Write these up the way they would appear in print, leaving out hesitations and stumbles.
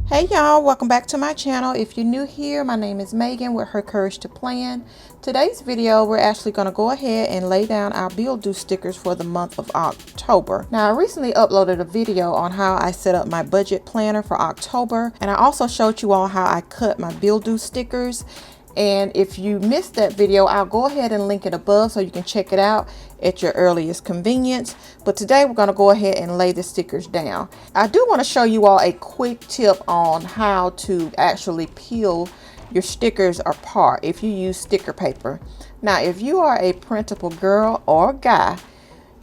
Hey y'all, welcome back to my channel. If you're new here, my name is Megan with Her Courage to Plan. Today's video, we're actually going to go ahead and lay down our Bill Due stickers for the month of October. Now, I recently uploaded a video on how I set up my budget planner for October, and I also showed you all how I cut my Bill Due stickers. And if you missed that video, I'll go ahead and link it above so you can check it out at your earliest convenience. But today we're going to go ahead and lay the stickers down. I do want to show you all a quick tip on how to actually peel your stickers apart if you use sticker paper. Now, if you are a printable girl or guy,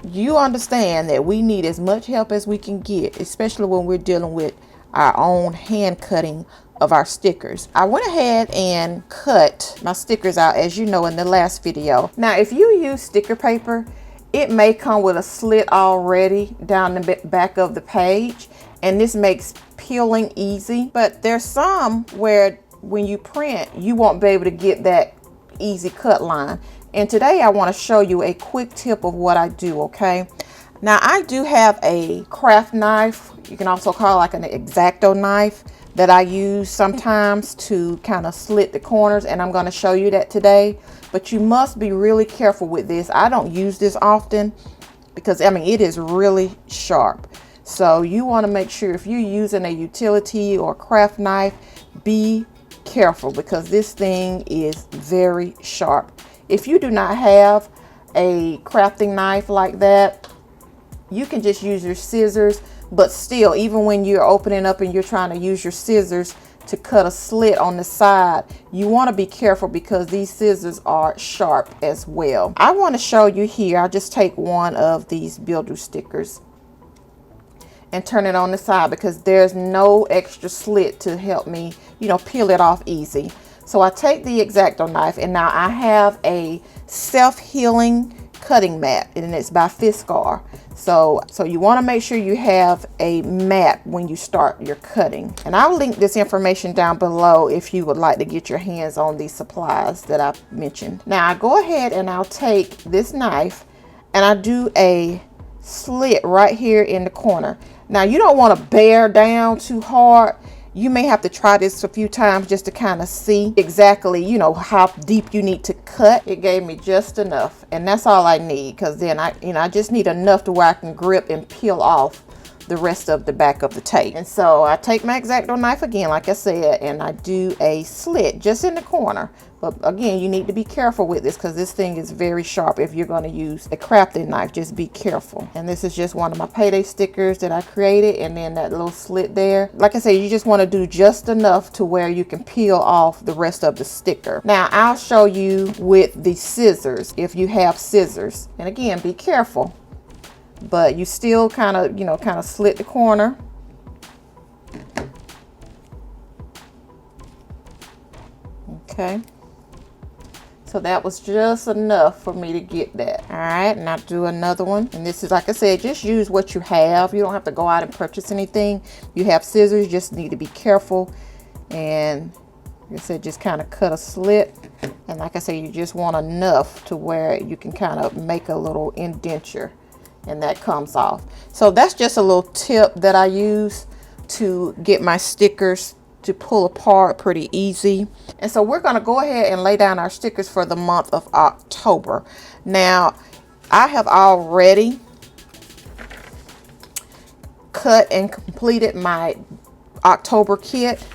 you understand that we need as much help as we can get, especially when we're dealing with our own hand cutting of our stickers. I went ahead and cut my stickers out, as you know, in the last video. Now, if you use sticker paper, it may come with a slit already down the back of the page, and this makes peeling easy. But there's some where when you print, you won't be able to get that easy cut line. And today I want to show you a quick tip of what I do, okay? Now, I do have a craft knife. You can also call it like an X-Acto knife that I use sometimes to kind of slit the corners, and I'm going to show you that today. But you must be really careful with this. I don't use this often because, I mean, it is really sharp. So you want to make sure if you're using a utility or craft knife, be careful because this thing is very sharp. If you do not have a crafting knife like that, you can just use your scissors. But still, even when you're opening up and you're trying to use your scissors to cut a slit on the side, you want to be careful because these scissors are sharp as well. I want to show you here. I'll just take one of these Bill Due stickers and turn it on the side because there's no extra slit to help me, you know, peel it off easy. So I take the X-Acto knife, and now I have a self-healing cutting mat, and it's by Fiskar. So you want to make sure you have a mat when you start your cutting. And I'll link this information down below if you would like to get your hands on these supplies that I've mentioned. Now I go ahead and I'll take this knife and I do a slit right here in the corner. Now you don't want to bear down too hard. You may have to try this a few times just to kind of see exactly, you know, how deep you need to cut. It gave me just enough, and that's all I need, because then I just need enough to where I can grip and peel off the rest of the back of the tape. And so I take my X-Acto knife again, like I said, and I do a slit just in the corner. But again, you need to be careful with this because this thing is very sharp. If you're going to use a crafting knife, just be careful. And this is just one of my payday stickers that I created, and then that little slit there. Like I said, you just want to do just enough to where you can peel off the rest of the sticker. Now I'll show you with the scissors, if you have scissors. And again, be careful. But you still kind of slit the corner. Okay. So that was just enough for me to get that. All right, and I'll do another one. And this is, like I said, just use what you have. You don't have to go out and purchase anything. You have scissors, you just need to be careful. And like I said, just kind of cut a slit. And like I said, you just want enough to where you can kind of make a little indenture. And that comes off. So that's just a little tip that I use to get my stickers to pull apart pretty easy. And so we're going to go ahead and lay down our stickers for the month of October. Now, I have already cut and completed my October kit.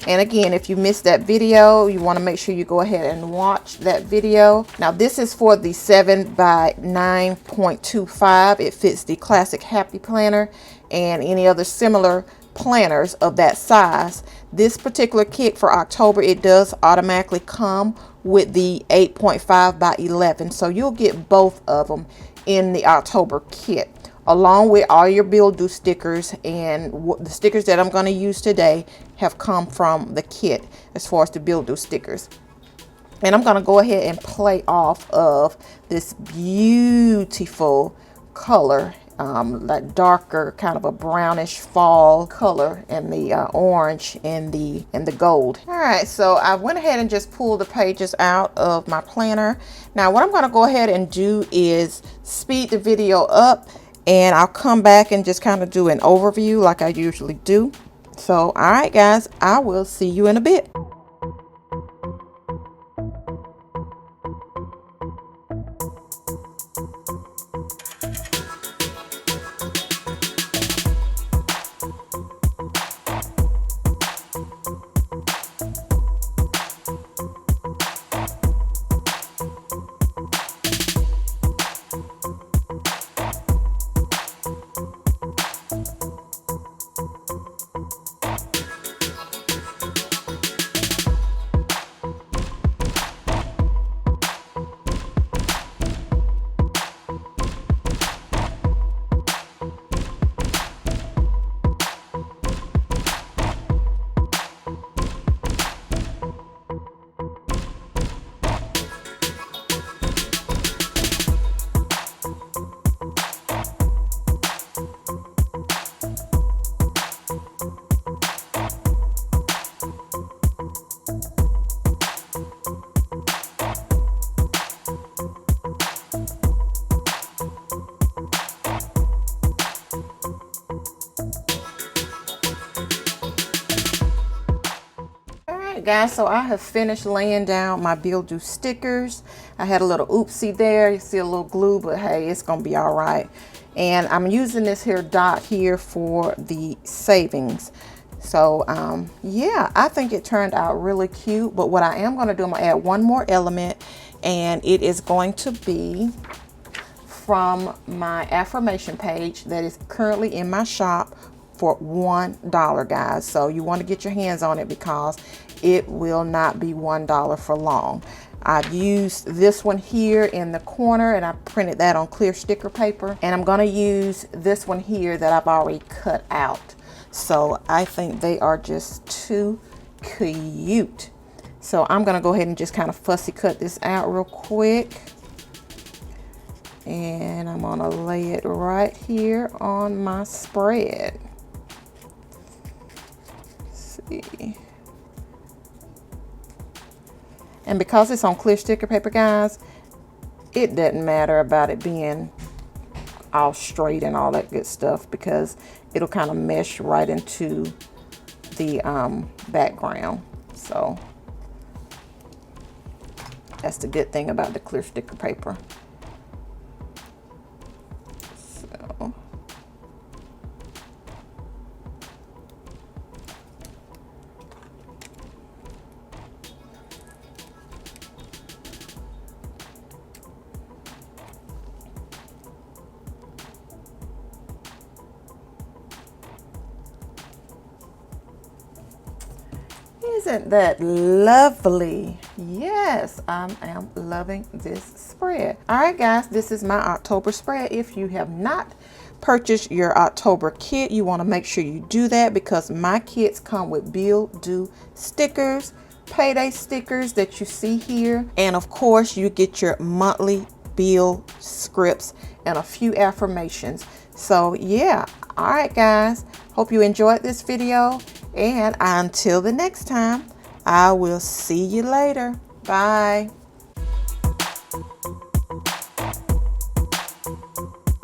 And again, if you missed that video, you want to make sure you go ahead and watch that video. Now, this is for the 7 by 9.25. It fits the classic Happy Planner and any other similar planners of that size. This particular kit for October, it does automatically come with the 8.5 by 11. So you'll get both of them in the October kit, along with all your Bill Due stickers. And the stickers that I'm going to use today have come from the kit as far as the Bill Due stickers. And I'm going to go ahead and play off of this beautiful color, like darker, kind of a brownish fall color, and the orange and the gold. All right, so I went ahead and just pulled the pages out of my planner. Now what I'm going to go ahead and do is speed the video up, and I'll come back and just kind of do an overview like I usually do. So, all right, guys, I will see you in a bit. Guys, so I have finished laying down my Build Do stickers. I had a little oopsie there. You see a little glue, but hey, it's gonna be all right. And I'm using this here dot here for the savings. So yeah, I think it turned out really cute. But what I am gonna do, I'm gonna add one more element, and it is going to be from my affirmation page that is currently in my shop for $1, guys. So you want to get your hands on it because it will not be $1 for long. I've used this one here in the corner, and I printed that on clear sticker paper, and I'm going to use this one here that I've already cut out. So I think they are just too cute. So I'm going to go ahead and just kind of fussy cut this out real quick. And I'm going to lay it right here on my spread. Let's see. And because it's on clear sticker paper, guys, it doesn't matter about it being all straight and all that good stuff, because it'll kind of mesh right into the background. So that's the good thing about the clear sticker paper. So isn't that lovely? Yes, I am loving this spread. All right, guys, this is my October spread. If you have not purchased your October kit, you want to make sure you do that, because my kits come with Build Do stickers, payday stickers that you see here, and of course you get your monthly bill scripts and a few affirmations. So yeah, all right, guys, hope you enjoyed this video, and until the next time, I will see you later. Bye.